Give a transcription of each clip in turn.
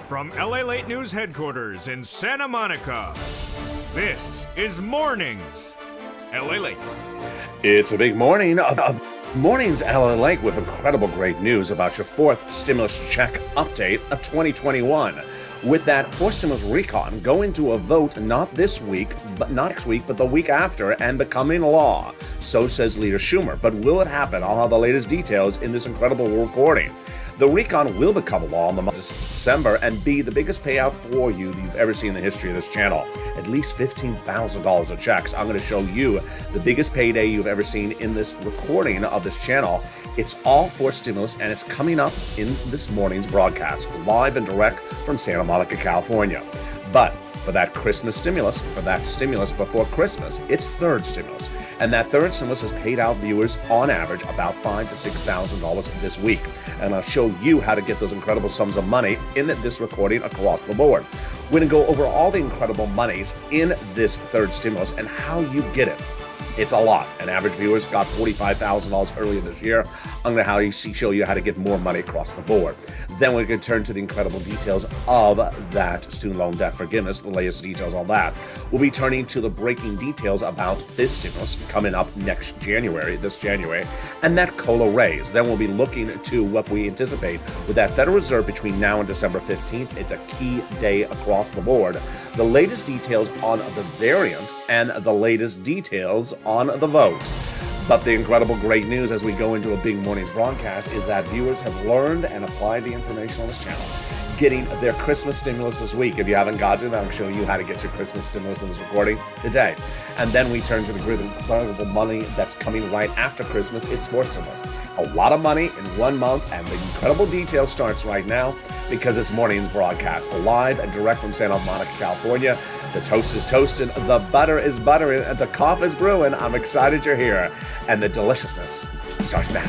From LALATE News headquarters in Santa Monica, this is Mornings LALATE. It's a big morning of Mornings LALATE with incredible great news about your fourth stimulus check update of 2021. With that fourth stimulus recon going to a vote not this week, but not next week, but the week after, and becoming law. So says Leader Schumer. But will it happen? I'll have the latest details in this incredible recording. The recon will become law in the month of December and be the biggest payout for you that you've ever seen in the history of this channel. At least $15,000 of checks. I'm going to show you the biggest payday you've ever seen in this recording of this channel. It's all for stimulus, and it's coming up in this morning's broadcast, live and direct from Santa Monica, California. But for that Christmas stimulus, for that stimulus before Christmas, it's third stimulus. And that third stimulus has paid out viewers on average about $5,000 to $6,000 this week. And I'll show you how to get those incredible sums of money in this recording across the board. We're going to go over all the incredible monies in this third stimulus and how you get it. It's a lot. And average viewers got $45,000 earlier this year. I'm going to show you how to get more money across the board. Then we're going to turn to the incredible details of that student loan debt forgiveness, the latest details on that. We'll be turning to the breaking details about this stimulus coming up this January, and that COLA raise. Then we'll be looking to what we anticipate with that Federal Reserve between now and December 15th. It's a key day across the board. The latest details on the variant and the latest details on the vote. But the incredible great news as we go into a big morning's broadcast is that viewers have learned and applied the information on this channel, getting their Christmas stimulus this week. If you haven't gotten it, I'll show you how to get your Christmas stimulus in this recording today. And then we turn to the incredible money that's coming right after Christmas. It's fourth stimulus. A lot of money in 1 month, and the incredible detail starts right now because it's morning's broadcast, live and direct from Santa Monica, California. The toast is toasting, the butter is buttering, and the coffee is brewing. I'm excited you're here, and the deliciousness starts now.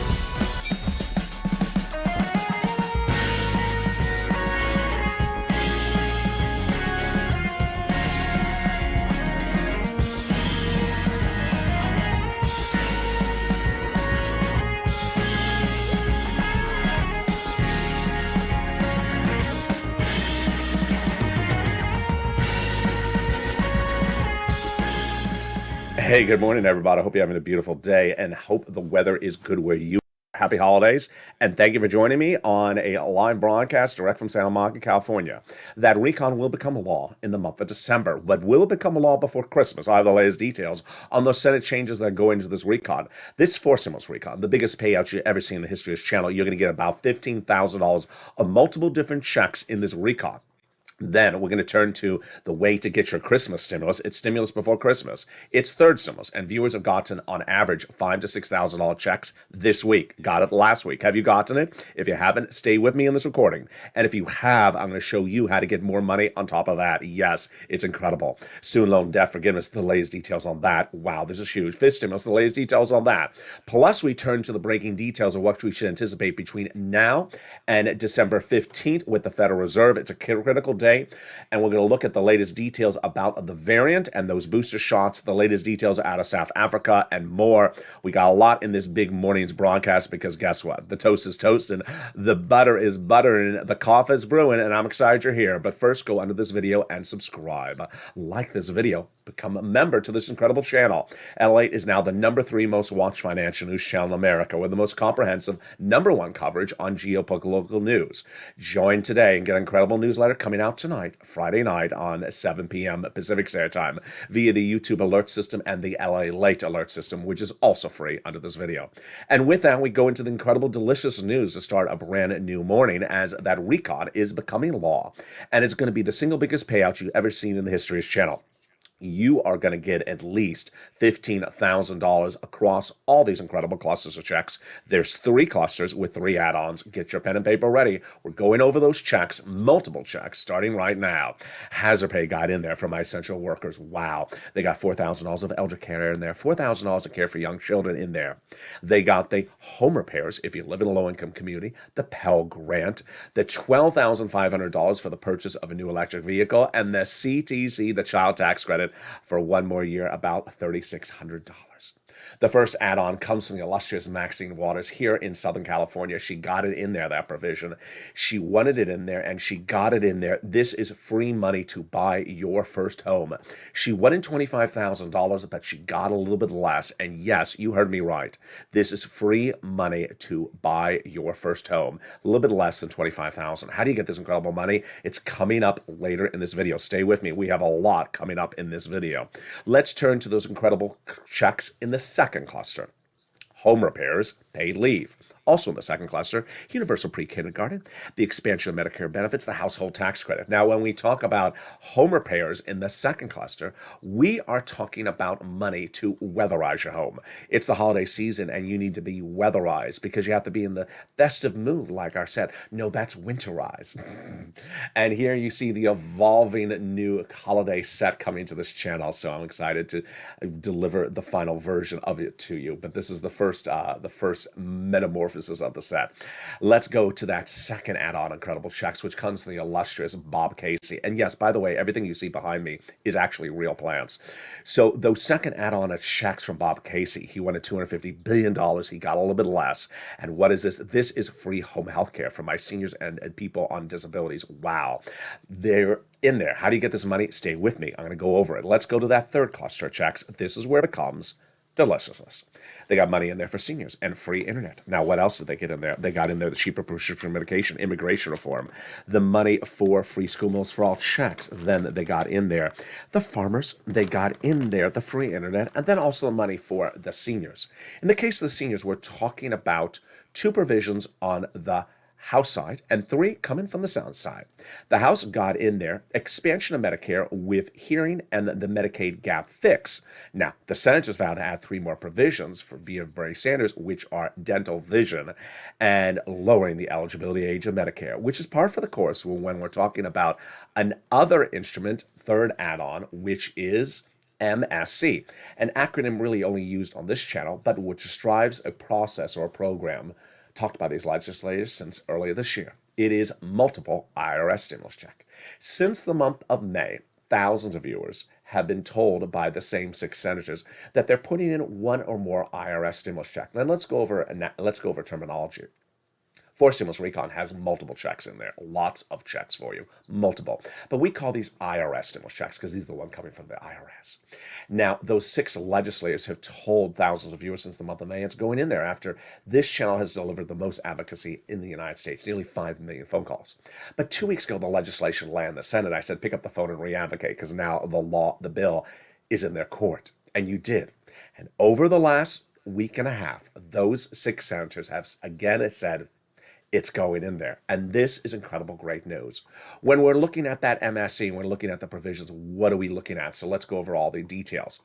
Hey, good morning, everybody. I hope you're having a beautiful day and hope the weather is good where you are. Happy holidays, and thank you for joining me on a live broadcast direct from Santa Monica, California. That recon will become law in the month of December, but will it become law before Christmas? I have the latest details on those Senate changes that go into this recon. This fourth stimulus recon, the biggest payout you've ever seen in the history of this channel, you're going to get about $15,000 of multiple different checks in this recon. Then we're going to turn to the way to get your Christmas stimulus. It's stimulus before Christmas. It's third stimulus, and viewers have gotten on average $5,000 to $6,000 checks this week. Got it last week. Have you gotten it? If you haven't, stay with me in this recording. And if you have, I'm going to show you how to get more money on top of that. Yes, it's incredible. Student loan debt forgiveness, the latest details on that. Wow, this is huge. Fifth stimulus, the latest details on that. Plus, we turn to the breaking details of what we should anticipate between now and December 15th with the Federal Reserve. It's a critical day. And we're going to look at the latest details about the variant and those booster shots, the latest details out of South Africa, and more. We got a lot in this big morning's broadcast because guess what? The toast is toasting, the butter is buttering, the coffee is brewing, and I'm excited you're here. But first, go under this video and subscribe. Like this video. Become a member to this incredible channel. LALATE is now the #3 most watched financial news channel in America with the most comprehensive #1 coverage on geopolitical news. Join today and get an incredible newsletter coming out tonight, Friday night on 7 p.m. Pacific Standard Time via the YouTube alert system and the LALATE alert system, which is also free under this video. And with that, we go into the incredible delicious news to start a brand new morning as that recon is becoming law. And it's going to be the single biggest payout you've ever seen in the history of this channel. You are going to get at least $15,000 across all these incredible clusters of checks. There's 3 clusters with 3 add-ons. Get your pen and paper ready. We're going over those checks, multiple checks, starting right now. Hazard pay guide in there for my essential workers. Wow. They got $4,000 of elder care in there, $4,000 of care for young children in there. They got the home repairs if you live in a low-income community, the Pell Grant, the $12,500 for the purchase of a new electric vehicle, and the CTC, the child tax credit, for 1 more year, about $3,600. The first add-on comes from the illustrious Maxine Waters here in Southern California. She got it in there, that provision. She wanted it in there, and she got it in there. This is free money to buy your first home. She wanted $25,000, but she got a little bit less. And yes, you heard me right. This is free money to buy your first home. A little bit less than $25,000. How do you get this incredible money? It's coming up later in this video. Stay with me. We have a lot coming up in this video. Let's turn to those incredible checks in the second cluster. Home repairs, paid leave. Also in the second cluster, universal pre-kindergarten, the expansion of Medicare benefits, the household tax credit. Now, when we talk about home repairs in the second cluster, we are talking about money to weatherize your home. It's the holiday season, and you need to be weatherized because you have to be in the festive mood, like I said. No, that's winterize. And here you see the evolving new holiday set coming to this channel, so I'm excited to deliver the final version of it to you. But this is the first metamorphosis of the set. Let's go to that second add-on incredible checks, which comes from the illustrious Bob Casey. And yes, by the way, everything you see behind me is actually real plants. So those second add-on checks from Bob Casey, he wanted $250 billion. He got a little bit less. And what is this? This is free home health care for my seniors and people on disabilities. Wow. They're in there. How do you get this money? Stay with me. I'm going to go over it. Let's go to that third cluster of checks. This is where it comes. Deliciousness. They got money in there for seniors and free internet. Now, what else did they get in there? They got in there the cheaper prescription medication, immigration reform, the money for free school meals for all checks. Then they got in there the farmers. They got in there the free internet, and then also the money for the seniors. In the case of the seniors, we're talking about two provisions on the House side and three coming from the sound side. The House got in there expansion of Medicare with hearing and the Medicaid gap fix. Now, the Senate just vowed to add three more provisions for Bernie Sanders, which are dental vision and lowering the eligibility age of Medicare, which is par for the course when we're talking about another instrument, third add-on, which is MSC, an acronym really only used on this channel, but which describes a process or a program talked by these legislators since earlier this year. It is multiple IRS stimulus check. Since the month of May, thousands of viewers have been told by the same six senators that they're putting in one or more IRS stimulus check. Now let's go over terminology. For stimulus recon has multiple checks in there, lots of checks for you, multiple. But we call these IRS stimulus checks because these are the ones coming from the IRS. Now, those six legislators have told thousands of viewers since the month of May it's going in there after this channel has delivered the most advocacy in the United States, nearly 5 million phone calls. But 2 weeks ago, the legislation landed in the Senate. I said, pick up the phone and re-advocate because now the bill is in their court. And you did. And over the last week and a half, those six senators have again said, it's going in there. And this is incredible, great news. When we're looking at that MSC, we're looking at the provisions, what are we looking at? So let's go over all the details.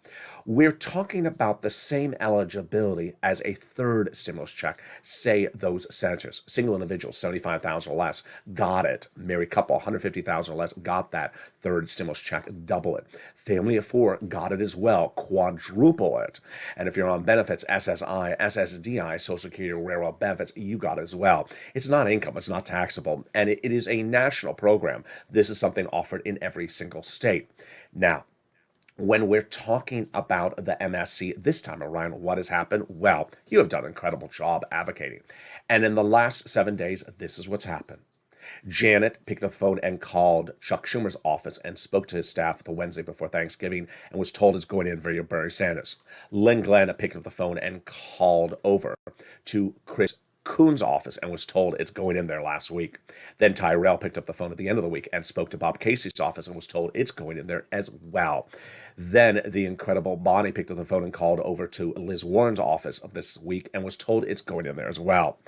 We're talking about the same eligibility as a third stimulus check. Say those senators, single individuals, $75,000 or less, got it. Married couple, $150,000 or less, got that third stimulus check, double it. Family of four got it as well, quadruple it. And if you're on benefits, SSI, SSDI, Social Security, Railroad benefits, you got it as well. It's not income, it's not taxable, and it is a national program. This is something offered in every single state. Now, when we're talking about the MSC this time around, what has happened? Well, you have done an incredible job advocating. And in the last 7 days, this is what's happened. Janet picked up the phone and called Chuck Schumer's office and spoke to his staff the Wednesday before Thanksgiving and was told it's going in for Bernie Sanders. Lynn Glenn picked up the phone and called over to Chris Coon's office and was told it's going in there last week. Then Tyrell picked up the phone at the end of the week and spoke to Bob Casey's office and was told it's going in there as well. Then the incredible Bonnie picked up the phone and called over to Liz Warren's office this week and was told it's going in there as well.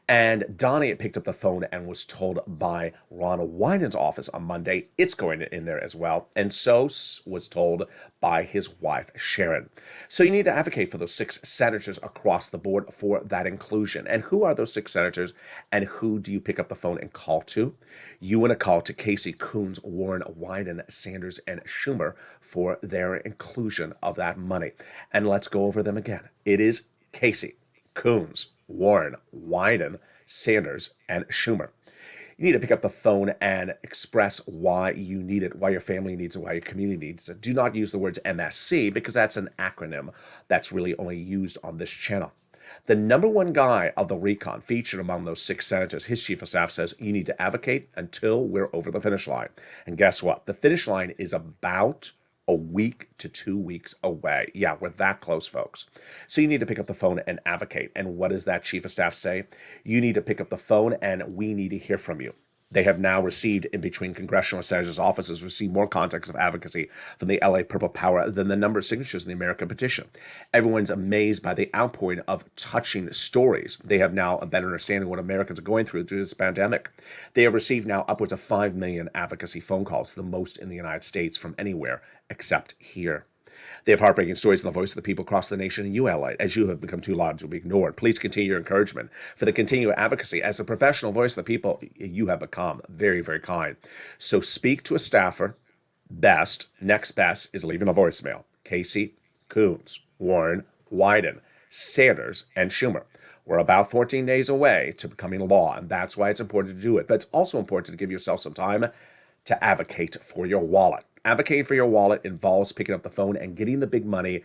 And Donnie picked up the phone and was told by Ron Wyden's office on Monday it's going in there as well. And so was told by his wife, Sharon. So you need to advocate for those six senators across the board for that inclusion. And who are those six senators and who do you pick up the phone and call to? You want to call to Casey, Coons, Warren, Wyden, Sanders, and Schumer for their inclusion of that money. And let's go over them again. It is Casey, Coons, Warren, Wyden, Sanders, and Schumer. You need to pick up the phone and express why you need it, why your family needs it, why your community needs it. Do not use the words MSC because that's an acronym that's really only used on this channel. The number one guy of the recon featured among those 6 senators, his chief of staff says, you need to advocate until we're over the finish line. And guess what? The finish line is about a week to 2 weeks away. Yeah, we're that close, folks. So you need to pick up the phone and advocate. And what does that chief of staff say? You need to pick up the phone and we need to hear from you. They have now received, in between congressional and senators' offices, received more contacts of advocacy from the LA Purple Power than the number of signatures in the American petition. Everyone's amazed by the outpouring of touching stories. They have now a better understanding of what Americans are going through this pandemic. They have received now upwards of 5 million advocacy phone calls, the most in the United States from anywhere except here. They have heartbreaking stories in the voice of the people across the nation, and you, LA, as you have become too loud to be ignored. Please continue your encouragement for the continued advocacy. As the professional voice of the people, you have become very, very kind. So speak to a staffer. Next best is leaving a voicemail. Casey, Coons, Warren, Wyden, Sanders, and Schumer. We're about 14 days away to becoming law, and that's why it's important to do it. But it's also important to give yourself some time to advocate for your wallet. Advocating for your wallet involves picking up the phone and getting the big money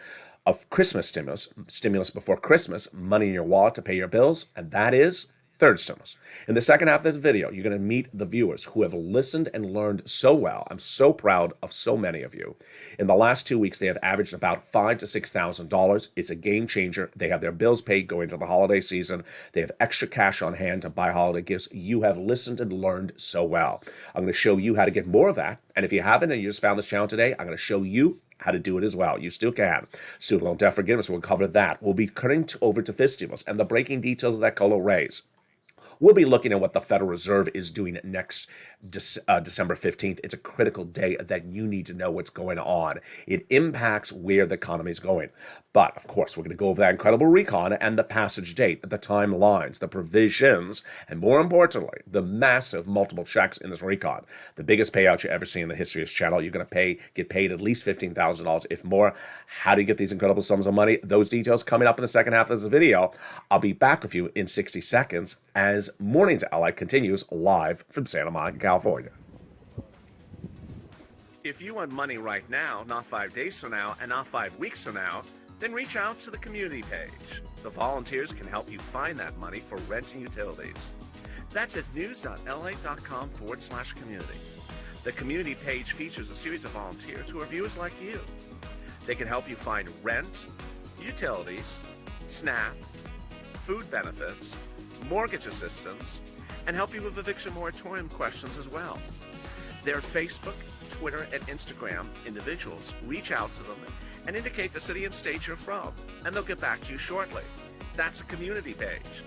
of Christmas stimulus before Christmas, money in your wallet to pay your bills, and that is third stimulus. In the second half of this video, you're going to meet the viewers who have listened and learned so well. I'm so proud of so many of you. In the last 2 weeks, they have averaged about $5,000 to $6,000. It's a game changer. They have their bills paid going into the holiday season. They have extra cash on hand to buy holiday gifts. You have listened and learned so well. I'm going to show you how to get more of that. And if you haven't and you just found this channel today, I'm going to show you how to do it as well. You still can. Student loan debt forgiveness, we'll cover that. We'll be cutting over to fifth stimulus and the breaking details of that COLA raise. We'll be looking at what the Federal Reserve is doing next December 15th. It's a critical day that you need to know what's going on. It impacts where the economy is going. But, of course, we're going to go over that incredible recon and the passage date, the timelines, the provisions, and more importantly, the massive multiple checks in this recon. The biggest payout you ever see in the history of this channel. You're going to get paid at least $15,000, if more. How do you get these incredible sums of money? Those details coming up in the second half of this video. I'll be back with you in 60 seconds as Mornings LA continues live from Santa Monica, California. If you want money right now, not 5 days from now, and not 5 weeks from now, then reach out to the community page. The volunteers can help you find that money for rent and utilities. That's at news.la.com/community. The community page features a series of volunteers who are viewers like you. They can help you find rent, utilities, SNAP, food benefits, mortgage assistance, and help you with eviction moratorium questions as well. Their Facebook, Twitter, and Instagram individuals reach out to them and indicate the city and state you're from, and they'll get back to you shortly. That's a community page.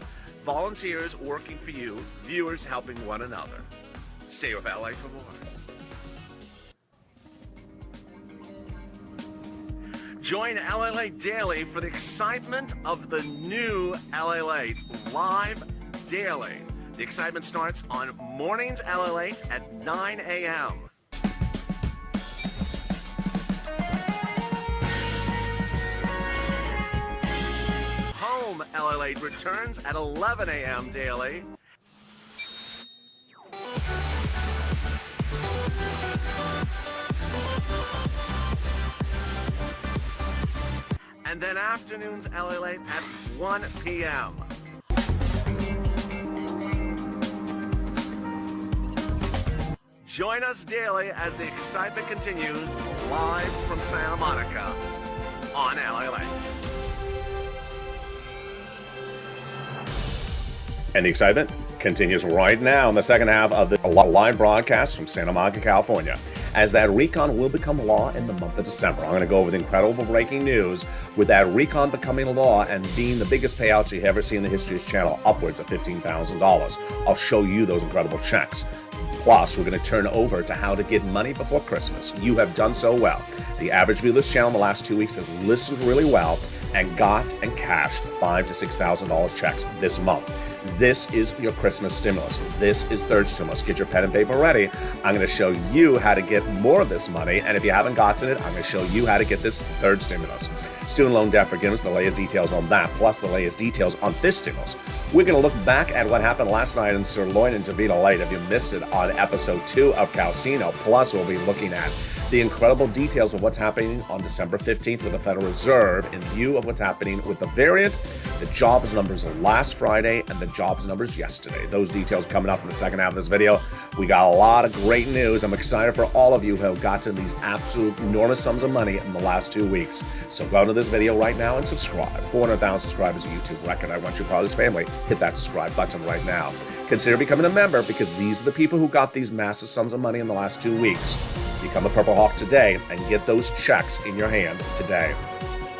Volunteers working for you, viewers helping one another. Stay with LA for more. Join LALATE Daily for the excitement of the new LALATE live daily. The excitement starts on Mornings LALATE at 9 a.m. Home LALATE returns at 11 a.m. daily. And then afternoons LALATE at 1 p.m. Join us daily as the excitement continues live from Santa Monica on LALATE. And the excitement continues right now in the second half of the live broadcast from Santa Monica, California, as that recon will become law in the month of December. I'm going to go over the incredible breaking news with that recon becoming law and being the biggest payouts you ever see in the history of this channel, upwards of $15,000. I'll show you those incredible checks. Plus, we're going to turn over to how to get money before Christmas. You have done so well. The average view of this channel in the last 2 weeks has listened really well and got and cashed $5,000 to $6,000 checks this month. This is your Christmas stimulus. This is third stimulus. Get your pen and paper ready. I'm going to show you how to get more of this money. And if you haven't gotten it, I'm going to show you how to get this third stimulus. Student loan debt forgiveness, the latest details on that, plus the latest details on this stimulus. We're going to look back at what happened last night in Sirloin and LALATE. If you missed it on episode 2 of Calcino, plus we'll be looking at the incredible details of what's happening on December 15th with the Federal Reserve in view of what's happening with the variant, the jobs numbers last Friday, and the jobs numbers yesterday. Those details coming up in the second half of this video. We got a lot of great news. I'm excited for all of you who have gotten these absolute enormous sums of money in the last 2 weeks. So go to this video right now and subscribe. 400,000 subscribers, a YouTube record. I want you part of this family. Hit that subscribe button right now. Consider becoming a member because these are the people who got these massive sums of money in the last 2 weeks. Become a Purple Hawk today and get those checks in your hand today.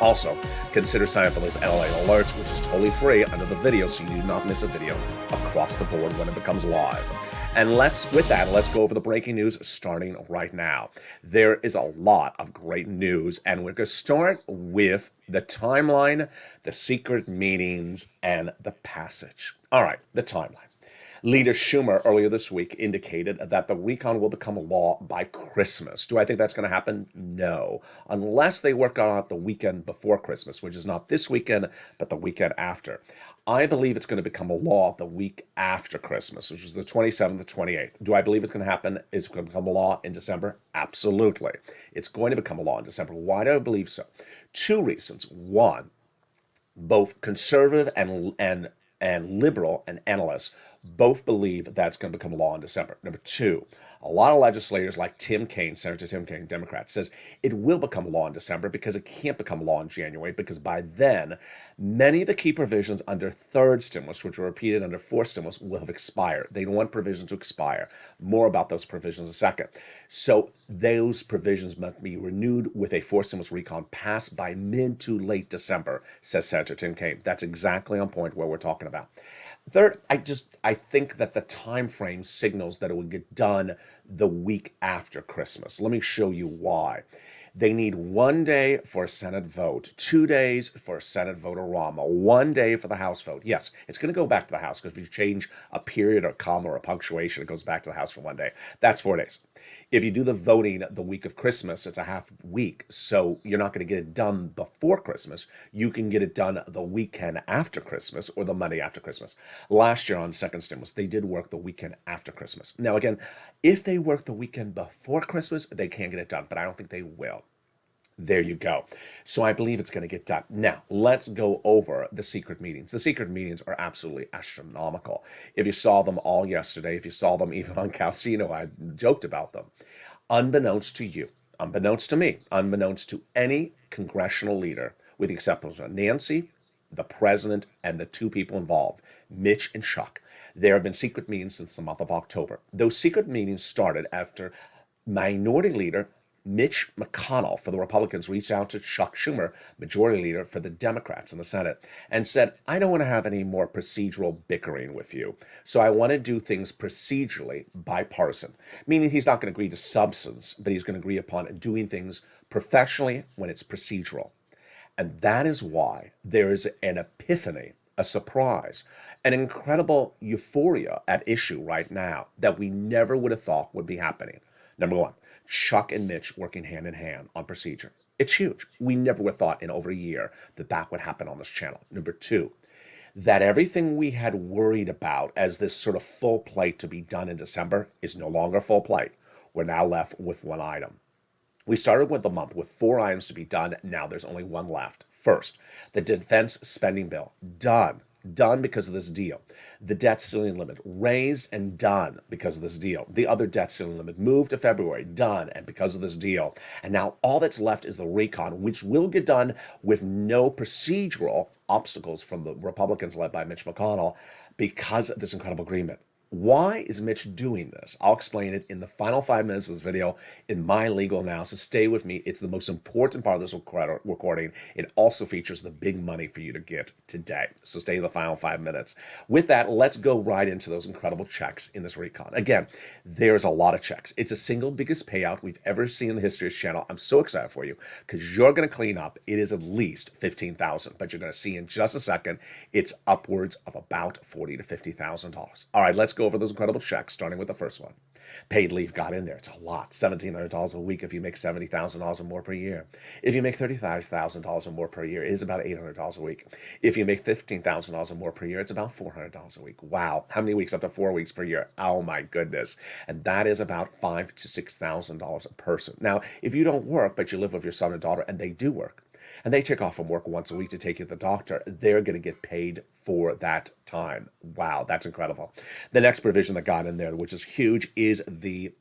Also, consider signing up for those LA alerts, which is totally free under the video so you do not miss a video across the board when it becomes live. And let's go over the breaking news starting right now. There is a lot of great news, and we're going to start with the timeline, the secret meetings, and the passage. All right, the timeline. Leader Schumer earlier this week indicated that the recon will become a law by Christmas. Do I think that's going to happen? No. Unless they work on it the weekend before Christmas, which is not this weekend, but the weekend after. I believe it's going to become a law the week after Christmas, which is the 27th to 28th. Do I believe it's going to happen? It's going to become a law in December? Absolutely. It's going to become a law in December. Why do I believe so? 2 reasons. One, both conservative and liberal and analysts both believe that's going to become a law in December. Number two, a lot of legislators like Tim Kaine, Senator Tim Kaine, Democrat, says it will become a law in December because it can't become a law in January because by then, many of the key provisions under third stimulus, which were repeated under fourth stimulus, will have expired. They don't want provisions to expire. More about those provisions in a second. So those provisions must be renewed with a fourth stimulus recon passed by mid to late December, says Senator Tim Kaine. That's exactly on point where we're talking about. Third, I think that the time frame signals that it would get done the week after Christmas. Let me show you why. They need 1 day for a Senate vote, 2 days for a Senate vote-a-rama, 1 day for the House vote. Yes, it's going to go back to the House because if you change a period or comma or a punctuation, it goes back to the House for 1 day. That's 4 days. If you do the voting the week of Christmas, it's a half week, so you're not going to get it done before Christmas. You can get it done the weekend after Christmas or the Monday after Christmas. Last year on second stimulus, they did work the weekend after Christmas. Now again, if they work the weekend before Christmas, they can get it done, but I don't think they will. There you go. So I believe it's going to get done. Now, let's go over the secret meetings. The secret meetings are absolutely astronomical. If you saw them all yesterday, if you saw them even on Calcino, I joked about them. Unbeknownst to you, unbeknownst to me, unbeknownst to any congressional leader, with the exception of Nancy, the president, and the two people involved, Mitch and Chuck, there have been secret meetings since the month of October. Those secret meetings started after Minority Leader Mitch McConnell for the Republicans reached out to Chuck Schumer, Majority Leader for the Democrats in the Senate, and said, I don't want to have any more procedural bickering with you. So I want to do things procedurally bipartisan, meaning he's not going to agree to substance, but he's going to agree upon doing things professionally when it's procedural. And that is why there is an epiphany, a surprise, an incredible euphoria at issue right now that we never would have thought would be happening. Number one, Chuck and Mitch working hand in hand on procedure. It's huge. We never would have thought in over a year that that would happen on this channel. Number two, that everything we had worried about as this sort of full plate to be done in December is no longer full plate. We're now left with one item. We started with the month with 4 items to be done. Now there's only one left. First, the defense spending bill. Done. Done because of this deal. The debt ceiling limit raised and done because of this deal. The other debt ceiling limit moved to February, done and because of this deal. And now all that's left is the recon, which will get done with no procedural obstacles from the Republicans led by Mitch McConnell because of this incredible agreement. Why is Mitch doing this? I'll explain it in the final 5 minutes of this video in my legal analysis. Stay with me. It's the most important part of this recording. It also features the big money for you to get today. So stay the final 5 minutes. With that, let's go right into those incredible checks in this recon. Again, there's a lot of checks. It's the single biggest payout we've ever seen in the history of this channel. I'm so excited for you because you're going to clean up. It is at least $15,000, but you're going to see in just a second, it's upwards of about $40,000 to $50,000. All right, let's go over those incredible checks, starting with the first one. Paid leave got in there. It's a lot. $1,700 a week if you make $70,000 or more per year. If you make $35,000 or more per year, it is about $800 a week. If you make $15,000 or more per year, it's about $400 a week. Wow. How many weeks? Up to 4 weeks per year. Oh my goodness. And that is about $5,000 to $6,000 a person. Now, if you don't work, but you live with your son and daughter, and they do work, and they take off from work once a week to take you to the doctor, they're going to get paid for that time. Wow, that's incredible. The next provision that got in there, which is huge, is the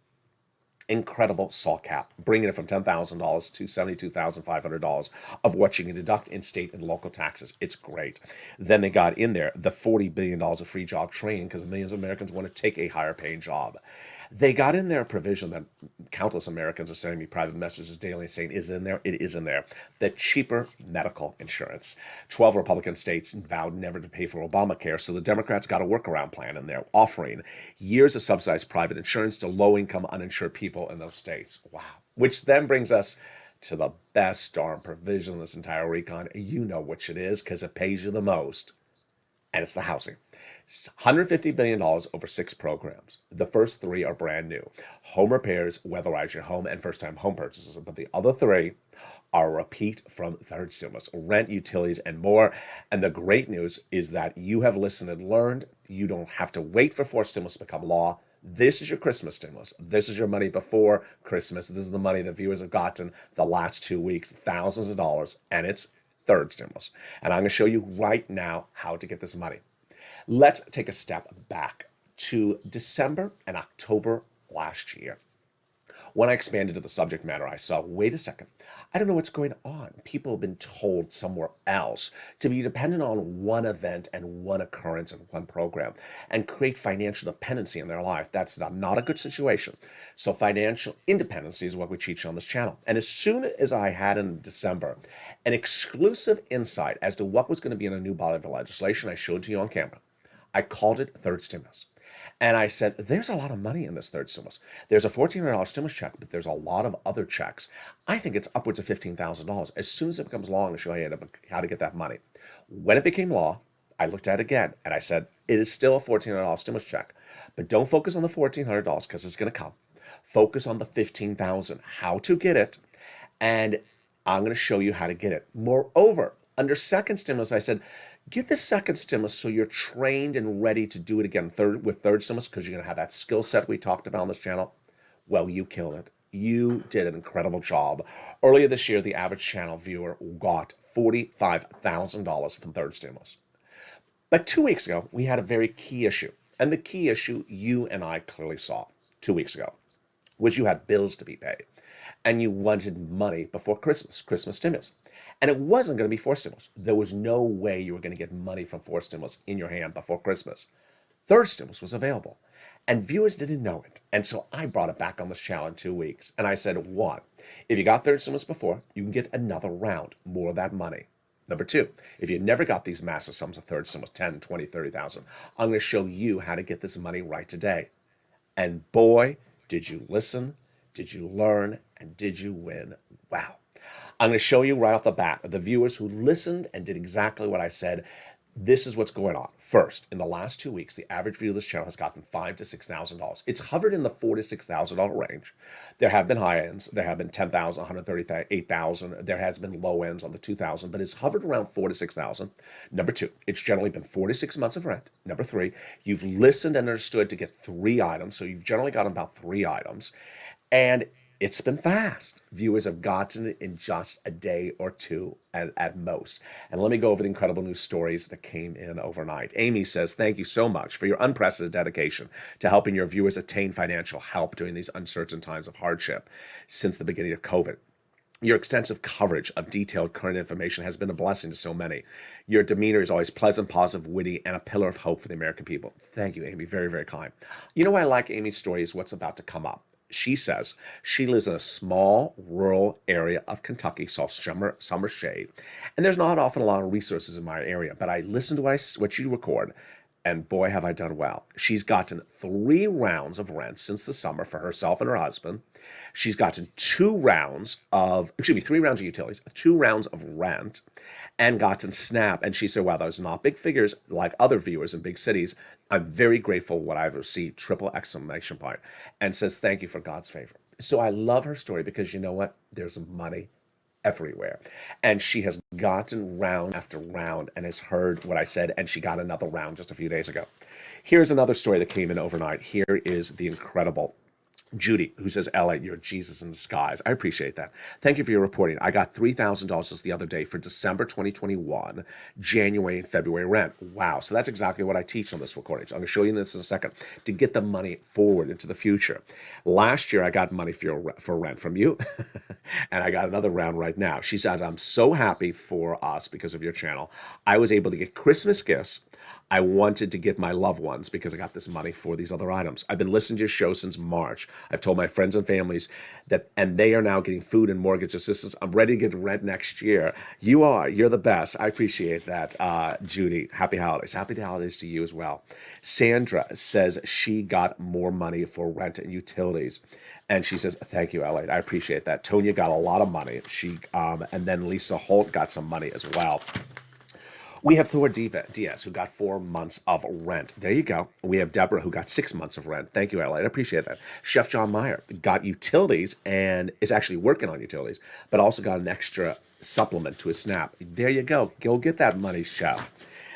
incredible SALT cap, bringing it from $10,000 to $72,500 of what you can deduct in state and local taxes. It's great. Then they got in there the $40 billion of free job training because millions of Americans want to take a higher paying job. They got in there a provision that countless Americans are sending me private messages daily saying is in there. It is in there. The cheaper medical insurance. 12 Republican states vowed never to pay for Obamacare, so the Democrats got a workaround plan in there, offering years of subsidized private insurance to low-income uninsured people in those states. Wow. Which then brings us to the best darn provision in this entire recon. You know which it is because it pays you the most, and it's the housing. $150 billion over 6 programs. The first 3 are brand new. Home repairs, weatherize your home, and first-time home purchases. But the other 3 are a repeat from third stimulus, rent, utilities, and more. And the great news is that you have listened and learned. You don't have to wait for fourth stimulus to become law. This is your Christmas stimulus. This is your money before Christmas. This is the money that viewers have gotten the last 2 weeks, thousands of dollars, and it's third stimulus. And I'm going to show you right now how to get this money. Let's take a step back to December and October last year. When I expanded to the subject matter, I saw, wait a second, I don't know what's going on. People have been told somewhere else to be dependent on one event and one occurrence and one program and create financial dependency in their life. That's not a good situation. So financial independency is what we teach on this channel. And as soon as I had in December an exclusive insight as to what was going to be in a new body of legislation, I showed to you on camera. I called it third stimulus. And I said, there's a lot of money in this third stimulus. There's a $1,400 stimulus check, but there's a lot of other checks. I think it's upwards of $15,000. As soon as it becomes law, I'm going to show you how to get that money. When it became law, I looked at it again, and I said, it is still a $1,400 stimulus check. But don't focus on the $1,400 because it's going to come. Focus on the $15,000, how to get it, and I'm going to show you how to get it. Moreover, under second stimulus, I said, get the second stimulus so you're trained and ready to do it again with third stimulus because you're going to have that skill set we talked about on this channel. Well, you killed it. You did an incredible job. Earlier this year, the average channel viewer got $45,000 from third stimulus. But 2 weeks ago, we had a very key issue. And the key issue you and I clearly saw 2 weeks ago was you had bills to be paid. And you wanted money before Christmas stimulus. And it wasn't going to be fourth stimulus. There was no way you were going to get money from fourth stimulus in your hand before Christmas. Third stimulus was available. And viewers didn't know it. And so I brought it back on this channel in 2 weeks. And I said, 1, if you got third stimulus before, you can get another round, more of that money. Number 2, if you never got these massive sums of third stimulus, 10, 20, 30,000, I'm going to show you how to get this money right today. And boy, did you listen, did you learn, and did you win? Wow. I'm going to show you right off the bat, the viewers who listened and did exactly what I said, this is what's going on. First, in the last 2 weeks, the average view of this channel has gotten $5,000 to $6,000. It's hovered in the $4,000 to $6,000 range. There have been high ends. There have been 10,000, 138,000. There has been low ends on the 2,000, but it's hovered around $4,000 to $6,000. Number 2, it's generally been 4 to 6 months of rent. Number 3, you've listened and understood to get 3 items, so you've generally gotten about 3 items. And it's been fast. Viewers have gotten it in just a day or 2 at most. And let me go over the incredible news stories that came in overnight. Amy says, thank you so much for your unprecedented dedication to helping your viewers attain financial help during these uncertain times of hardship since the beginning of COVID. Your extensive coverage of detailed current information has been a blessing to so many. Your demeanor is always pleasant, positive, witty, and a pillar of hope for the American people. Thank you, Amy. Very, very kind. You know why I like Amy's story is what's about to come up. She says she lives in a small rural area of Kentucky, saw summer shade, and there's not often a lot of resources in my area. But I listen to what you record, and boy, have I done well. She's gotten 3 rounds of rent since the summer for herself and her husband. She's gotten 3 rounds of utilities, 2 rounds of rent, and gotten SNAP. And she said, wow, those are not big figures like other viewers in big cities. I'm very grateful what I've received, triple exclamation point, and says, thank you for God's favor. So I love her story because you know what? There's money everywhere. And she has gotten round after round and has heard what I said, and she got another round just a few days ago. Here's another story that came in overnight. Here is the incredible Judy, who says, Ella, you're Jesus in disguise. I appreciate that. Thank you for your reporting. I got $3,000 just the other day for December 2021, January and February rent. Wow. So that's exactly what I teach on this recording. So I'm going to show you this in a second to get the money forward into the future. Last year, I got money for rent from you, and I got another round right now. She said, I'm so happy for us because of your channel. I was able to get Christmas gifts I wanted to get my loved ones because I got this money for these other items. I've been listening to your show since March. I've told my friends and families that, and they are now getting food and mortgage assistance. I'm ready to get rent next year. You're the best. I appreciate that, Judy. Happy holidays. Happy holidays to you as well. Sandra says she got more money for rent and utilities. And she says, thank you, LA. I appreciate that. Tonya got a lot of money. And then Lisa Holt got some money as well. We have Thor Diaz, who got 4 months of rent. There you go. We have Deborah, who got 6 months of rent. Thank you, Ella. I appreciate that. Chef John Meyer got utilities and is actually working on utilities, but also got an extra supplement to his SNAP. There you go. Go get that money, Chef.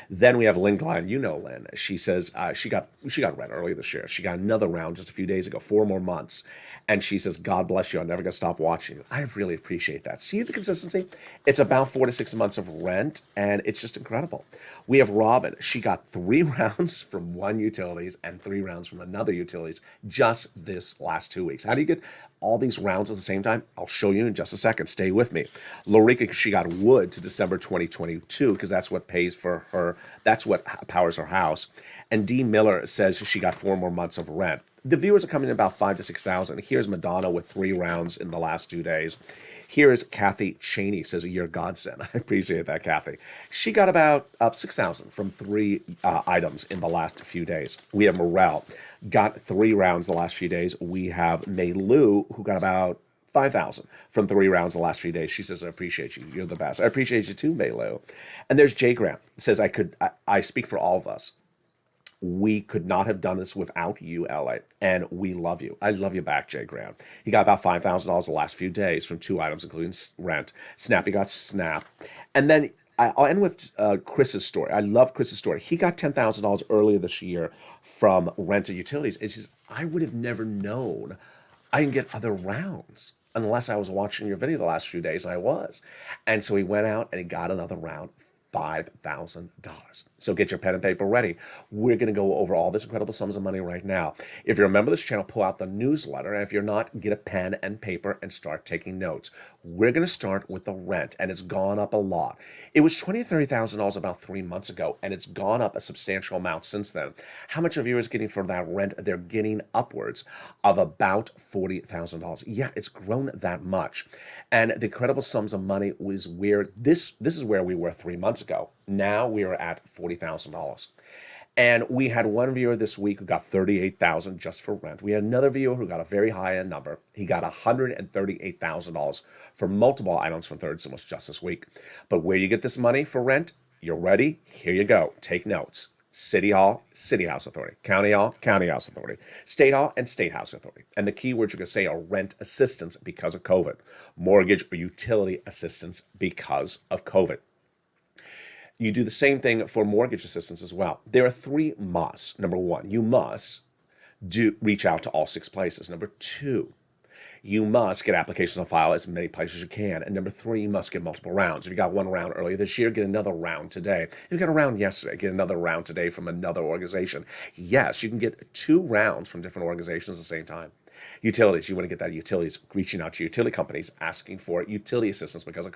Then we have Lynn Glenn. You know Lynn. She says she got rent earlier this year. She got another round just a few days ago, 4 more months. And she says, God bless you. I'm never going to stop watching you. I really appreciate that. See the consistency? It's about 4 to 6 months of rent, and it's just incredible. We have Robin. She got 3 rounds from one utilities and 3 rounds from another utilities just this last 2 weeks. How do you get all these rounds at the same time? I'll show you in just a second. Stay with me. Lorica, she got wood to December 2022 because that's what pays for her. That's what powers her house. And Dee Miller says she got 4 more months of rent. The viewers are coming in about 5 to 6,000. Here's Madonna with 3 rounds in the last 2 days. Here's Kathy Cheney, says a year godsend. I appreciate that, Kathy. She got about 6,000 from 3 items in the last few days. We have Morel, got 3 rounds the last few days. We have May Lou, who got about 5,000 from 3 rounds the last few days. She says, I appreciate you. You're the best. I appreciate you too, May Lou. And there's Jay Graham, says, I speak for all of us. We could not have done this without you, LA, and we love you. I love you back, Jay Graham. He got about $5,000 the last few days from 2 items, including rent. Snappy got SNAP. And then I'll end with Chris's story. I love Chris's story. He got $10,000 earlier this year from rent and utilities. It's just, I would have never known I can get other rounds unless I was watching your video the last few days, and I was. And so he went out and he got another round. $5,000. So get your pen and paper ready. We're going to go over all this incredible sums of money right now. If you're a member of this channel, pull out the newsletter. And if you're not, get a pen and paper and start taking notes. We're going to start with the rent, and it's gone up a lot. It was $20,000 to $30,000 about 3 months ago, and it's gone up a substantial amount since then. How much are viewers getting for that rent? They're getting upwards of about $40,000. Yeah, it's grown that much. And the incredible sums of money was where this is where we were 3 months ago. Now we are at $40,000. And we had one viewer this week who got $38,000 just for rent. We had another viewer who got a very high-end number. He got $138,000 for multiple items from Third Stimulus just this week. But where you get this money for rent, you're ready? Here you go. Take notes. City Hall, City House Authority. County Hall, County House Authority. State Hall and State House Authority. And the key words you're going to say are rent assistance because of COVID. Mortgage or utility assistance because of COVID. You do the same thing for mortgage assistance as well. There are 3 musts. Number 1, you must reach out to all 6 places. Number 2, you must get applications on file as many places as you can. And number 3, you must get multiple rounds. If you got 1 round earlier this year, get another round today. If you got a round yesterday, get another round today from another organization. Yes, you can get 2 rounds from different organizations at the same time. Utilities, you want to get that utilities, reaching out to utility companies, asking for utility assistance because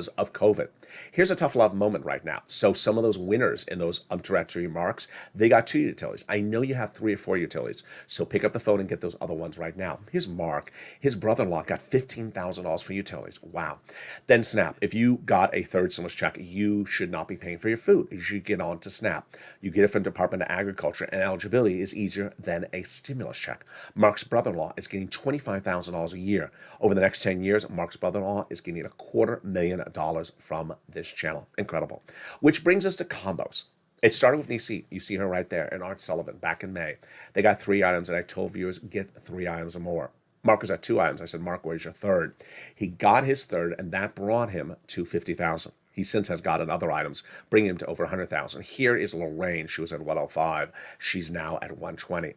of COVID. Here's a tough love moment right now. So some of those winners in those introductory remarks, they got 2 utilities. I know you have 3 or 4 utilities, so pick up the phone and get those other ones right now. Here's Mark. His brother-in-law got $15,000 for utilities. Wow. Then SNAP. If you got a third stimulus check, you should not be paying for your food. You should get on to SNAP. You get it from Department of Agriculture, and eligibility is easier than a stimulus check. Mark's brother-in-law is getting $25,000 a year. Over the next 10 years, Mark's brother-in-law is getting $250,000 from this channel. Incredible. Which brings us to combos. It started with Nisi. You see her right there, and Art Sullivan back in May. They got 3 items, and I told viewers, get 3 items or more. Mark was at 2 items. I said, Mark, where's your third? He got his third, and that brought him to $50,000. He since has gotten other items, bringing him to over $100,000. Here is Lorraine. She was at 105. She's now at 120.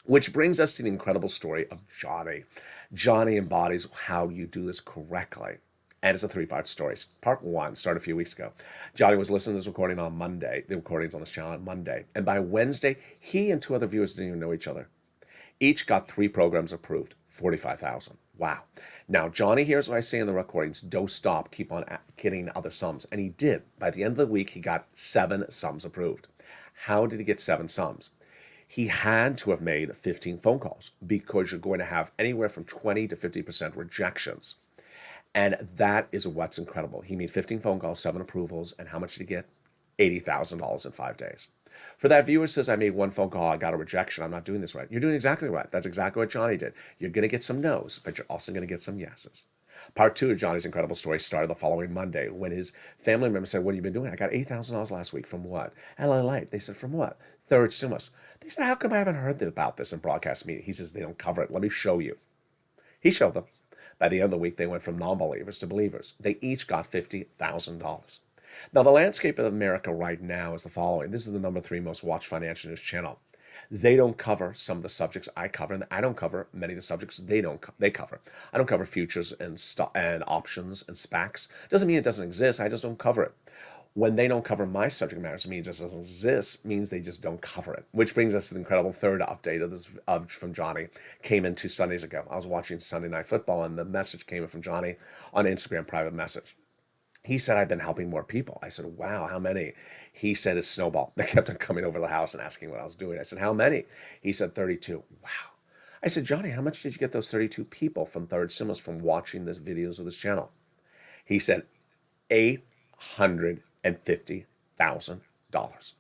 Which brings us to the incredible story of Johnny. Johnny embodies how you do this correctly. And it's a 3-part story. Part 1 started a few weeks ago. Johnny was listening to this recording on Monday. The recording's on this channel on Monday. And by Wednesday, he and 2 other viewers didn't even know each other. Each got 3 programs approved, $45,000. Wow. Now, Johnny hears what I say in the recordings. Don't stop. Keep on getting other sums. And he did. By the end of the week, he got 7 sums approved. How did he get 7 sums? He had to have made 15 phone calls because you're going to have anywhere from 20 to 50% rejections. And that is what's incredible. He made 15 phone calls, 7 approvals, and how much did he get? $80,000 in 5 days. For that viewer says, I made 1 phone call, I got a rejection, I'm not doing this right. You're doing exactly right. That's exactly what Johnny did. You're going to get some no's, but you're also going to get some yeses. Part 2 of Johnny's incredible story started the following Monday when his family member said, what have you been doing? I got $8,000 last week. From what? LALATE. They said, from what? Third stimulus. They said, how come I haven't heard about this in broadcast media? He says, they don't cover it. Let me show you. He showed them. By the end of the week, they went from non-believers to believers. They each got $50,000. Now, the landscape of America right now is the following. This is the number 3 most watched financial news channel. They don't cover some of the subjects I cover, and I don't cover many of the subjects they cover. I don't cover futures and options and SPACs. Doesn't mean it doesn't exist. I just don't cover it. When they don't cover my subject matters, it means it doesn't exist, means they just don't cover it. Which brings us to the incredible third update of this from Johnny. Came in 2 Sundays ago. I was watching Sunday Night Football, and the message came in from Johnny on Instagram, private message. He said, I've been helping more people. I said, wow, how many? He said, it's snowball. They kept on coming over the house and asking what I was doing. I said, how many? He said, 32. Wow. I said, Johnny, how much did you get those 32 people from Third Stimulus from watching this videos of this channel? He said, $850,000.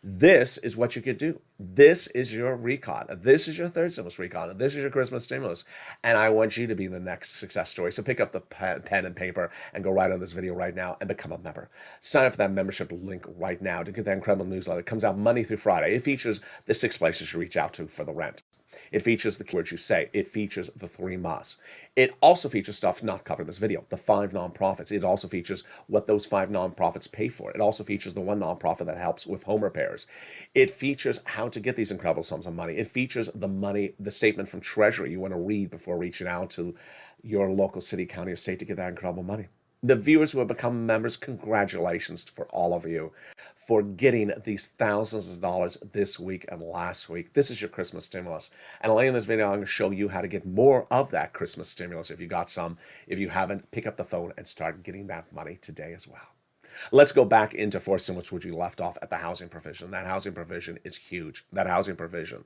This is what you could do. This is your recon. This is your third stimulus recon. This is your Christmas stimulus. And I want you to be the next success story. So pick up the pen and paper and go right on this video right now and become a member. Sign up for that membership link right now to get that incredible newsletter. It comes out Monday through Friday. It features the 6 places you reach out to for the rent. It features the keywords you say. It features the 3 musts. It also features stuff not covered in this video, the 5 nonprofits. It also features what those 5 nonprofits pay for. It also features the 1 nonprofit that helps with home repairs. It features how to get these incredible sums of money. It features the statement from Treasury you want to read before reaching out to your local city, county, or state to get that incredible money. The viewers who have become members, congratulations for all of you for getting these thousands of dollars this week and last week. This is your Christmas stimulus. And later in this video, I'm going to show you how to get more of that Christmas stimulus if you got some. If you haven't, pick up the phone and start getting that money today as well. Let's go back into fourth stimulus, which we left off at the housing provision. That housing provision is huge. That housing provision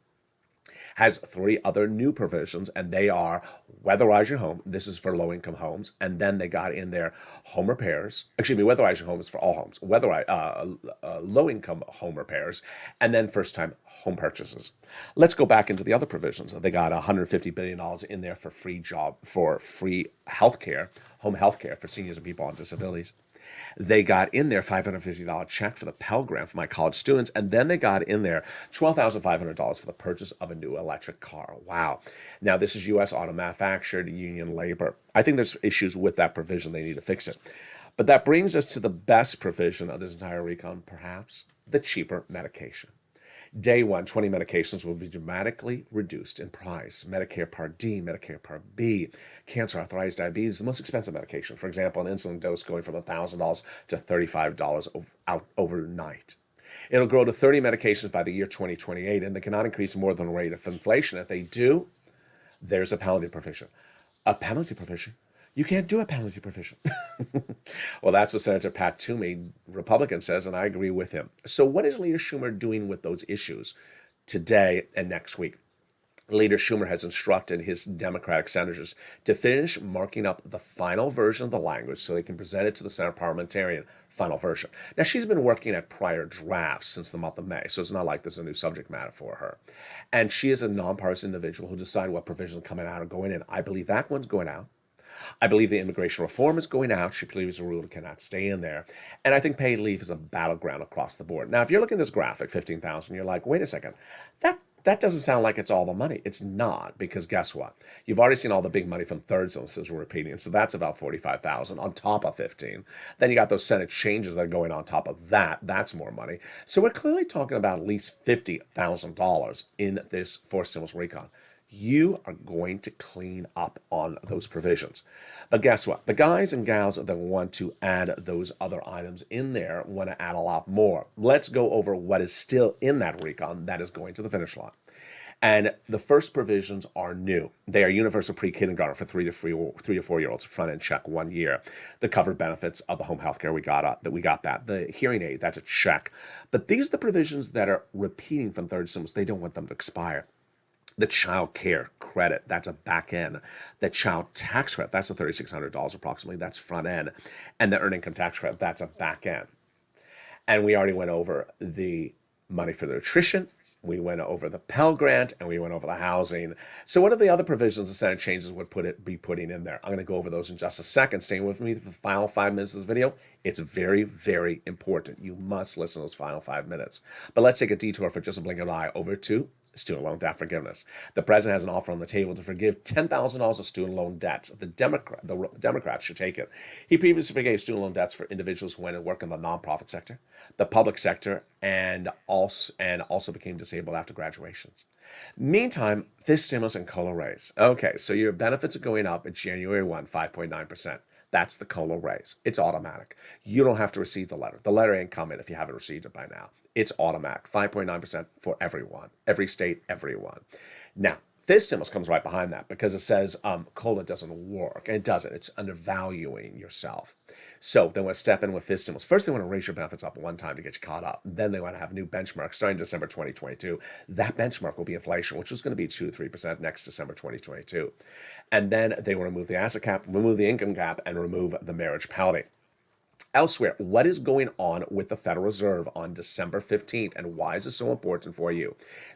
has 3 other new provisions, and they are weatherize your home. This is for low-income homes. And then they got in there home repairs. Weatherize your home is for all homes. Low-income home repairs, and then first-time home purchases. Let's go back into the other provisions. They got $150 billion in there for free healthcare, home healthcare for seniors and people on disabilities. They got in there $550 check for the Pell Grant for my college students, and then they got in there $12,500 for the purchase of a new electric car. Wow. Now, this is U.S. auto manufactured, union labor. I think there's issues with that provision. They need to fix it. But that brings us to the best provision of this entire recon, perhaps, the cheaper medication. Day 1, 20 medications will be dramatically reduced in price. Medicare Part D, Medicare Part B, cancer, arthritis, diabetes, the most expensive medication. For example, an insulin dose going from $1,000 to $35 overnight. It'll grow to 30 medications by the year 2028, and they cannot increase more than the rate of inflation. If they do, there's a penalty provision. A penalty provision? You can't do a penalty provision. Well, that's what Senator Pat Toomey, Republican, says, and I agree with him. So what is Leader Schumer doing with those issues today and next week? Leader Schumer has instructed his Democratic senators to finish marking up the final version of the language so they can present it to the Senate parliamentarian final version. Now, she's been working at prior drafts since the month of May, so it's not like there's a new subject matter for her. And she is a nonpartisan individual who decides what provisions are coming out or going in. I believe that one's going out. I believe the immigration reform is going out. She believes the rule cannot stay in there. And I think paid leave is a battleground across the board. Now, if you're looking at this graphic, 15,000, you're like, wait a second, that doesn't sound like it's all the money. It's not, because guess what? You've already seen all the big money from third illnesses repeating, so that's about 45,000 on top of 15. Then you got those Senate changes that are going on top of that. That's more money. So we're clearly talking about at least $50,000 in this forced stimulus recon. You are going to clean up on those provisions. But guess what? The guys and gals that want to add those other items in there want to add a lot more. Let's go over what is still in that recon that is going to the finish line. And the first provisions are new. They are universal pre-kindergarten for 3 to 4-year-olds, front-end check 1 year. The covered benefits of the home health care, we got that. The hearing aid, that's a check. But these are the provisions that are repeating from third stimulus. They don't want them to expire. The child care credit, that's a back end. The child tax credit, that's the $3,600 approximately, that's front end. And the earned income tax credit, that's a back end. And we already went over the money for the nutrition, we went over the Pell Grant, and we went over the housing. So what are the other provisions the Senate changes would be putting in there? I'm going to go over those in just a second. Staying with me for the final 5 minutes of this video. It's very, very important. You must listen to those final 5 minutes. But let's take a detour for just a blink of an eye over to student loan debt forgiveness. The president has an offer on the table to forgive $10,000 of student loan debts. The Democrats should take it. He previously forgave student loan debts for individuals who went and worked in the nonprofit sector, the public sector, and also became disabled after graduations. Meantime, this stimulus and COLA raise. Okay, so your benefits are going up at January 1, 5.9%. That's the COLA raise. It's automatic. You don't have to receive the letter. The letter ain't coming if you haven't received it by now. It's automatic, 5.9% for everyone, every state, everyone. Now, this stimulus comes right behind that because it says COLA doesn't work, and it doesn't. It's undervaluing yourself. So they want to step in with this stimulus. First, they want to raise your benefits up one time to get you caught up. Then they want to have a new benchmark starting December 2022. That benchmark will be inflation, which is going to be 2 to 3% next December 2022. And then they want to remove the asset cap, remove the income cap, and remove the marriage penalty. Elsewhere, what is going on with the Federal Reserve on December 15th, and why is this so important for you?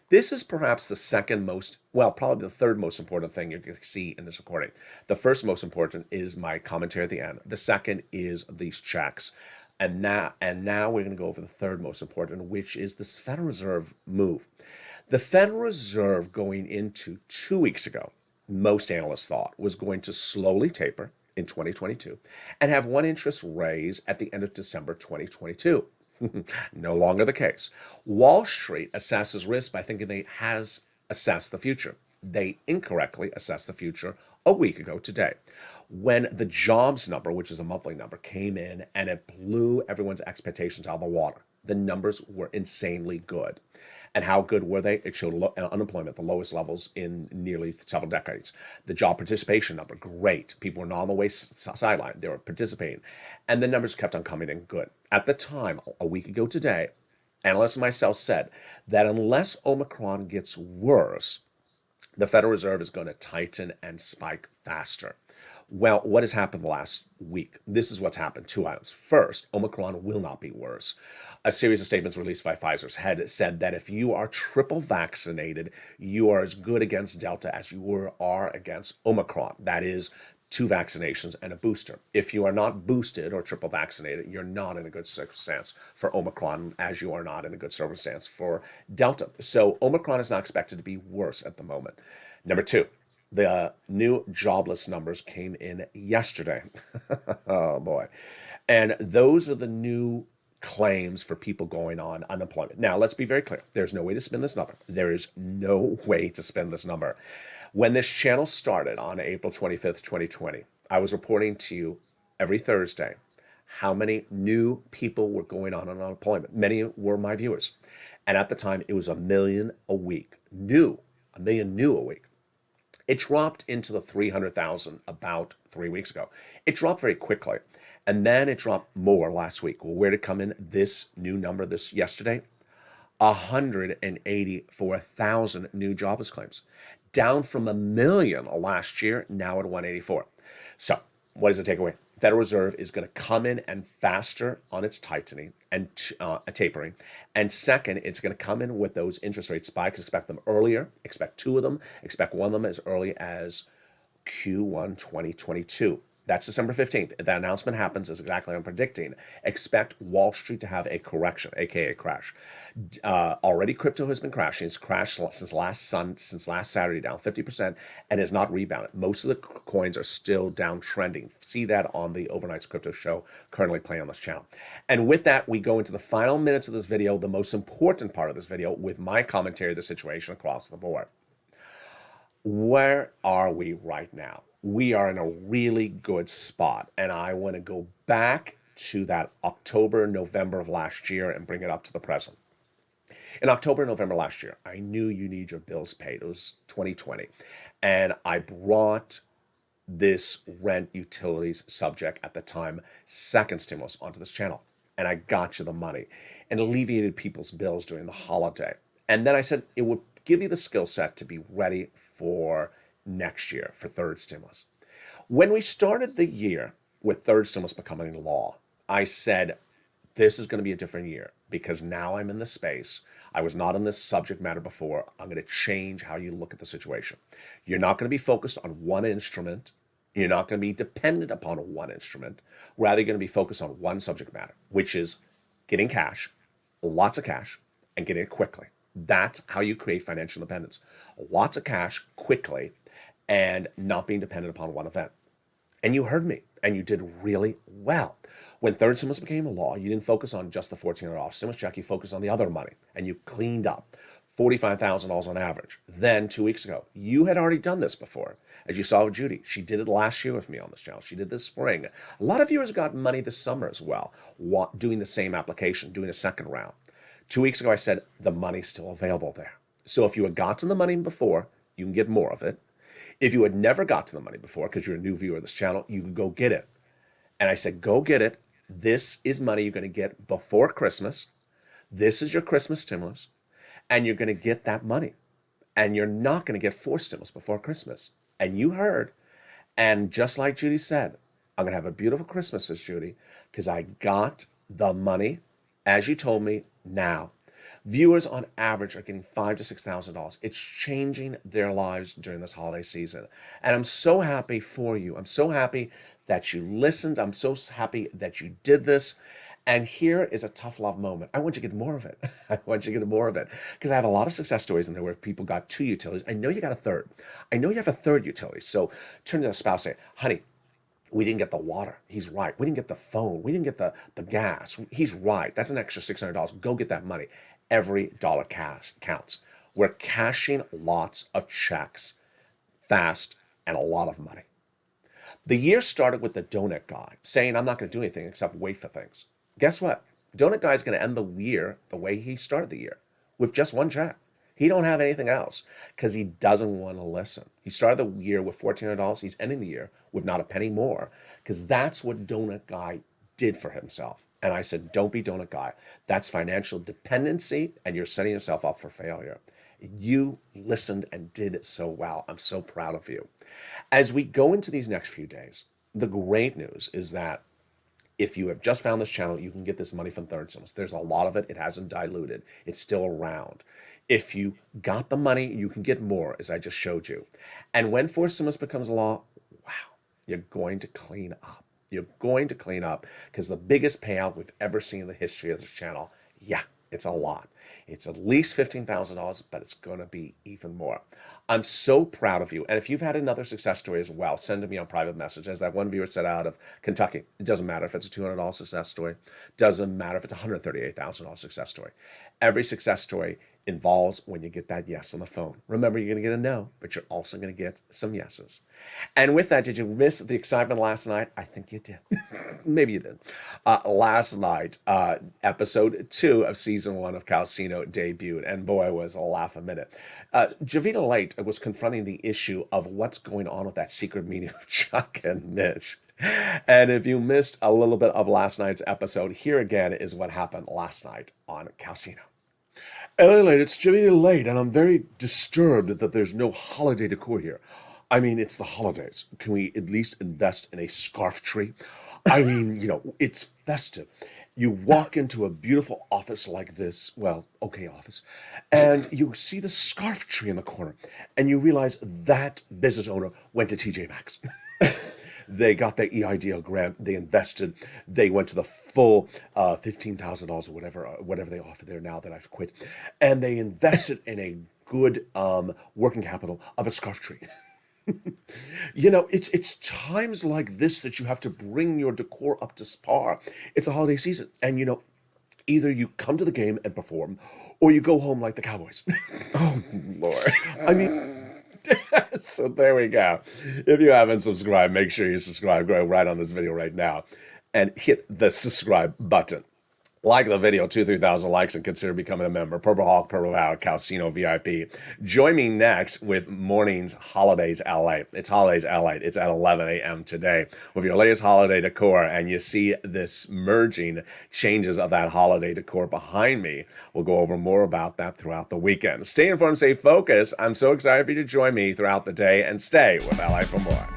This is perhaps the second most, well, probably the third most important thing you're going to see in this recording. The first most important is my commentary at the end. The second is these checks. And now we're going to go over the third most important, which is this Federal Reserve move. The Federal Reserve going into 2 weeks ago, most analysts thought was going to slowly taper in 2022 and have one interest raise at the end of December 2022. No longer the case. Wall Street assesses risk by thinking they has assessed the future. They incorrectly assessed the future a week ago today when the jobs number, which is a monthly number, came in and it blew everyone's expectations out of the water. The numbers were insanely good. And how good were they? It showed unemployment, the lowest levels in nearly several decades. The job participation number, great. People were not on the way sideline. They were participating. And the numbers kept on coming in good. At the time, a week ago today, analysts and myself said that unless Omicron gets worse, the Federal Reserve is going to tighten and spike faster. Well, what has happened the last week? This is what's happened. 2 items. First, Omicron will not be worse. A series of statements released by Pfizer's head said that if you are triple vaccinated, you are as good against Delta as you are against Omicron. That is 2 vaccinations and a booster. If you are not boosted or triple vaccinated, you're not in a good circumstance for Omicron as you are not in a good circumstance for Delta. So Omicron is not expected to be worse at the moment. Number 2. The new jobless numbers came in yesterday. Oh, boy. And those are the new claims for people going on unemployment. Now, let's be very clear. There's no way to spin this number. There is no way to spin this number. When this channel started on April 25th, 2020, I was reporting to you every Thursday how many new people were going on unemployment. Many were my viewers. And at the time, it was a million a week. A million new a week. It dropped into the 300,000 about 3 weeks ago. It dropped very quickly. And then it dropped more last week. Well, where did it come in? This new number this yesterday? 184,000 new jobless claims, down from a million last year, now at 184. So what does it take away? Federal Reserve is going to come in and faster on its tightening and tapering. And second, it's going to come in with those interest rate spikes. Expect them earlier. Expect two of them. Expect one of them as early as Q1 2022. That's December 15th. If that announcement happens, is exactly what I'm predicting. Expect Wall Street to have a correction, aka a crash. Already, crypto has been crashing. It's crashed since last Saturday, down 50%, and has not rebounded. Most of the coins are still downtrending. See that on the Overnight's Crypto Show, currently playing on this channel. And with that, we go into the final minutes of this video, the most important part of this video, with my commentary of the situation across the board. Where are we right now? We are in a really good spot, and I want to go back to that October, November of last year and bring it up to the present. In October, November last year, I knew you need your bills paid. It was 2020, and I brought this rent utilities subject at the time, second stimulus, onto this channel, and I got you the money and alleviated people's bills during the holiday. And then I said it would give you the skill set to be ready for next year for third stimulus. When we started the year with third stimulus becoming law, I said, this is going to be a different year because now I'm in the space. I was not in this subject matter before. I'm going to change how you look at the situation. You're not going to be focused on one instrument. You're not going to be dependent upon one instrument. Rather, you're going to be focused on one subject matter, which is getting cash, lots of cash, and getting it quickly. That's how you create financial independence. Lots of cash quickly and not being dependent upon one event. And you heard me, and you did really well. When third stimulus became a law, you didn't focus on just the $1,400 stimulus check, you focused on the other money, and you cleaned up $45,000 on average. Then 2 weeks ago, you had already done this before. As you saw with Judy, she did it last year with me on this channel. She did this spring. A lot of viewers got money this summer as well, doing the same application, doing a second round. 2 weeks ago, I said the money's still available there. So if you had gotten the money before, you can get more of it. If you had never got to the money before, because you're a new viewer of this channel, you can go get it. And I said, go get it. This is money you're going to get before Christmas. This is your Christmas stimulus. And you're going to get that money. And you're not going to get 4 stimulus before Christmas. And you heard. And just like Judy said, I'm going to have a beautiful Christmas, says Judy, because I got the money, as you told me, now. Viewers on average are getting $5,000 to $6,000. It's changing their lives during this holiday season. And I'm so happy for you. I'm so happy that you listened. I'm so happy that you did this. And here is a tough love moment. I want you to get more of it. I want you to get more of it. Because I have a lot of success stories in there where people got 2 utilities. I know you got a third. I know you have a third utility. So turn to the spouse and say, honey, we didn't get the water. He's right. We didn't get the phone. We didn't get the gas. He's right. That's an extra $600. Go get that money. Every dollar cash counts. We're cashing lots of checks fast and a lot of money. The year started with the donut guy saying, I'm not going to do anything except wait for things. Guess what? Donut guy is going to end the year the way he started the year, with just one check. He don't have anything else because he doesn't want to listen. He started the year with $1,400. He's ending the year with not a penny more because that's what donut guy did for himself. And I said, don't be donut guy. That's financial dependency, and you're setting yourself up for failure. You listened and did so well. I'm so proud of you. As we go into these next few days, the great news is that if you have just found this channel, you can get this money from third stimulus. There's a lot of it. It hasn't diluted. It's still around. If you got the money, you can get more, as I just showed you. And when fourth stimulus becomes law, wow, you're going to clean up. You're going to clean up because the biggest payout we've ever seen in the history of this channel, yeah, it's a lot. It's at least $15,000, but it's going to be even more. I'm so proud of you. And if you've had another success story as well, send it to me on private message. As that one viewer said out of Kentucky, it doesn't matter if it's a $200 success story. Doesn't matter if it's a $138,000 success story. Every success story involves when you get that yes on the phone. Remember, you're going to get a no, but you're also going to get some yeses. And with that, did you miss the excitement last night? I think you did. Maybe you did. Last night, episode 2 of season 1 of Calcino debuted, and boy, was a laugh a minute. Javita LALATE was confronting the issue of what's going on with that secret meeting of Chuck and Nish. And if you missed a little bit of last night's episode, here again is what happened last night on Calcino. LALATE, it's Jimmy late, and I'm very disturbed that there's no holiday decor here. I mean, it's the holidays. Can we at least invest in a scarf tree? I mean, it's festive. You walk into a beautiful office like this, well, okay office, and you see the scarf tree in the corner, and you realize that business owner went to TJ Maxx. They got their EIDL grant. They invested. They went to the full $15,000 or whatever they offer there now that I've quit, and they invested in a good working capital of a scarf tree. It's times like this that you have to bring your decor up to par. It's a holiday season, and either you come to the game and perform, or you go home like the Cowboys. Oh Lord! I mean. So there we go. If you haven't subscribed, make sure you subscribe. Go right on this video right now and hit the subscribe button. Like the video, 2,000-3,000 likes, and consider becoming a member. Purple Hawk, Purple Hour, Calcino VIP. Join me next with Morning's Holidays LA. It's Holidays LA. It's at 11 a.m. today with your latest holiday decor, and you see this merging changes of that holiday decor behind me. We'll go over more about that throughout the weekend. Stay informed, stay focused. I'm so excited for you to join me throughout the day, and stay with LA for more.